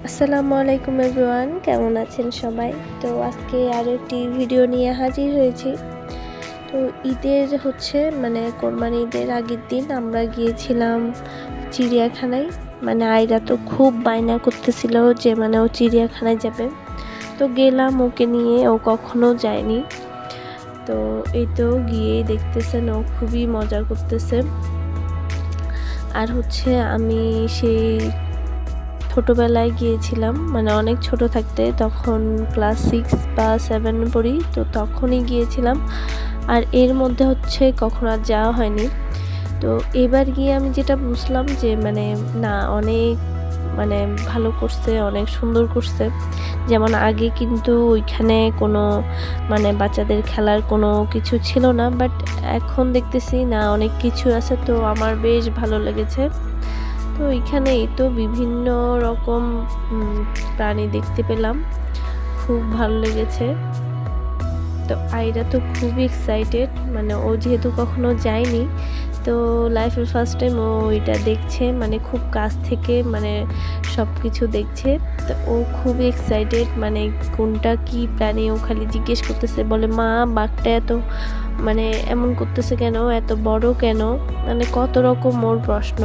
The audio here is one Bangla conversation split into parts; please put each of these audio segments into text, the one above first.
আসসালামু আলাইকুম এভরিওয়ান, কেমন আছেন সবাই? তো আজকে আরও একটি ভিডিও নিয়ে হাজির হয়েছি। তো ঈদের কোরবানি ঈদের আগের দিন আমরা গিয়েছিলাম চিড়িয়াখানায়। আয়রা তো খুব বায়না করতেছিল যে ও চিড়িয়াখানায় যাবে। তো গেলাম ওকে নিয়ে, ও কখনো যায়নি। তো এই তো গিয়েই দেখতেছেন ও খুবই মজা করতেছে। আর আমি সেই ছোটোবেলায় গিয়েছিলাম, অনেক ছোট থাকতে, তখন ক্লাস 6 বা 7 পড়ি, তো তখনই গিয়েছিলাম। আর এর মধ্যে কখনো আর যাওয়া হয়নি। তো এবার গিয়ে আমি যেটা বুঝলাম যে না, অনেক ভালো করছে, অনেক সুন্দর করছে। যেমন আগে কিন্তু ওইখানে কোনো বাচ্চাদের খেলার কোনো কিছু ছিল না, বাট এখন দেখতেছি না অনেক কিছু আছে, তো আমার বেশ ভালো লেগেছে। তো এইখানেই তো বিভিন্ন রকম প্রাণী দেখতে পেলাম, খুব ভালো লেগেছে। তো আয়রা তো খুবই এক্সাইটেড, ও যেহেতু কখনো যায়নি, তো লাইফের ফার্স্ট টাইম ও এটা দেখছে, খুব কাছ থেকে সব কিছু দেখছে। তো ও খুবই এক্সাইটেড, কোনটা কি প্রাণী ও খালি জিজ্ঞেস করতেছে, বলে মা বাঘটা এত এমন করতেছে কেন, এত বড় কেন, কত রকম ওর প্রশ্ন,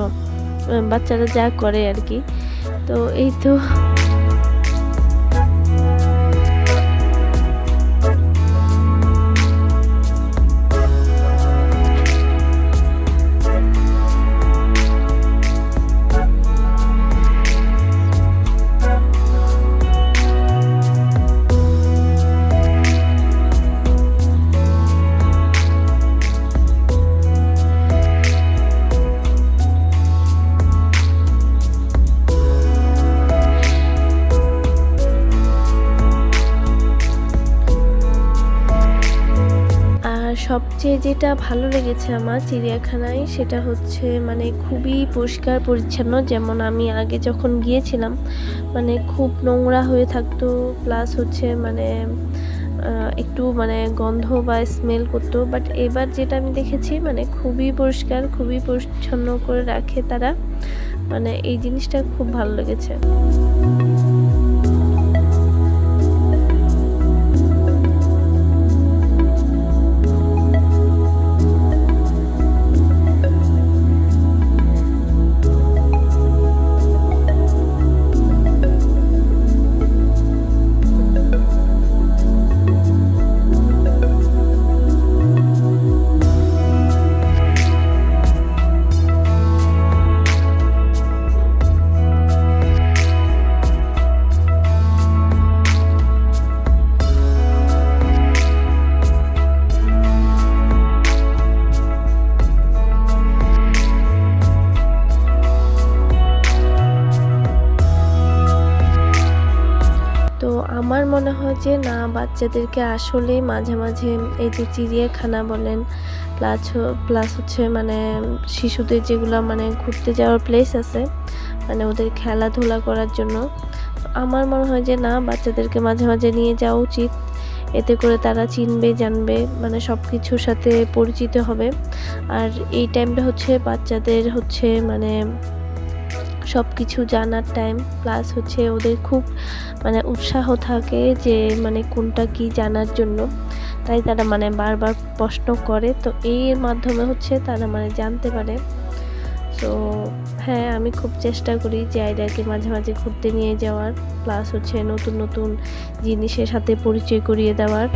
বাচ্চারা যা করে আর কি। তো এই তো সবচেয়ে যেটা ভালো লেগেছে আমার চিড়িয়াখানায়, সেটা খুবই পরিষ্কার পরিচ্ছন্ন। যেমন আমি আগে যখন গিয়েছিলাম খুব নোংরা হয়ে থাকতো, প্লাস একটু গন্ধ বা স্মেল করতো। বাট এবার যেটা আমি দেখেছি খুবই পরিষ্কার, খুবই পরিচ্ছন্ন করে রাখে তারা। এই জিনিসটা খুব ভালো লেগেছে। আমার মনে হয় যে না, বাচ্চাদেরকে আসলেই মাঝে মাঝে এই যে চিড়িয়াখানা বলেন, প্লাস শিশুদের যেগুলো ঘুরতে যাওয়ার প্লেস আছে, ওদের খেলাধুলা করার জন্য, আমার মনে হয় যে না, বাচ্চাদেরকে মাঝে মাঝে নিয়ে যাওয়া উচিত। এতে করে তারা চিনবে, জানবে, সব কিছুর সাথে পরিচিত হবে। আর এই টাইমটা বাচ্চাদের সব কিছু জানার টাইম, প্লাস ওদের খুব উৎসাহ থাকে যে কোনটা কি জানার জন্য, তাই তারা বারবার প্রশ্ন করে। তো এর মাধ্যমে তারা জানতে পারে। তো হ্যাঁ, আমি খুব চেষ্টা করি যে আয়রাকে মাঝে মাঝে ঘুরতে নিয়ে যাওয়ার, প্লাস নতুন নতুন জিনিসের সাথে পরিচয় করিয়ে দেওয়ার।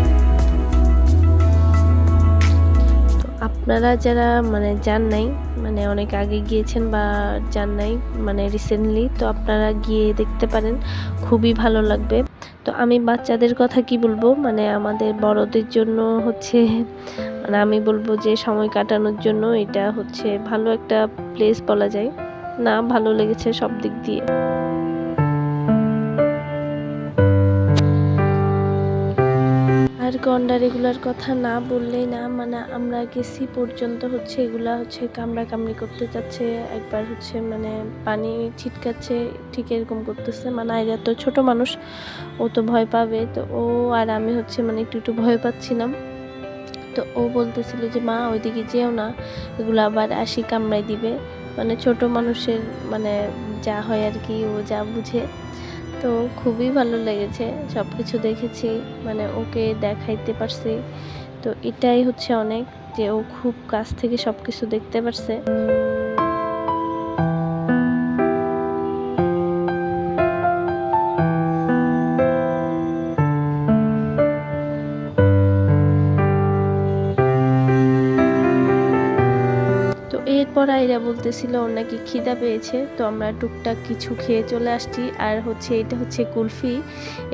আপনারা যারা যান নাই, অনেক আগে গিয়েছেন বা যান নাই রিসেন্টলি, তো আপনারা গিয়ে দেখতে পারেন, খুবই ভালো লাগবে। তো আমি বাচ্চাদের কথা কি বলবো, আমাদের বড়দের জন্য আমি বলবো যে সময় কাটানোর জন্য এটা ভালো একটা প্লেস বলা যায়। না, ভালো লেগেছে সব দিক দিয়ে। আর গন্ডার এগুলার কথা না বললেই না, আমরা গেছি পর্যন্ত এগুলা কামড়াকামড়ি করতে যাচ্ছে, একবার পানি ছিটকাচ্ছে, ঠিক এরকম করতেছে। আয়রা তো ছোট মানুষ, ও তো ভয় পাবে। তো ও আর আমি একটু একটু ভয় পাচ্ছিলাম। তো ও বলতেছিল যে মা ওইদিকে যেও না, এগুলো আবার আসি কামড়াই দিবে। ছোট মানুষের যা হয় আর কি, ও যা বুঝে। তো খুবই ভালো লেগেছে, সব কিছু দেখেছি, মানে ওকে দেখাইতে পারছি। তো এটাই হচ্ছে অনেক, যে ও খুব কাছ থেকে সব কিছু দেখতে পারছে। তো এরপর আইরা বলতেছিল ওর নাকি খিদা পেয়েছে, তো আমরা টুকটাক কিছু খেয়ে চলে আসছি। আর হচ্ছে এটা হচ্ছে কুলফি,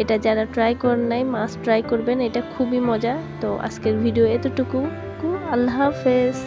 এটা যারা ট্রাই করেন নাই মাস্ট ট্রাই করবেন, এটা খুবই মজা। তো আজকের ভিডিও এতটুকু, আল্লাহ হাফেজ।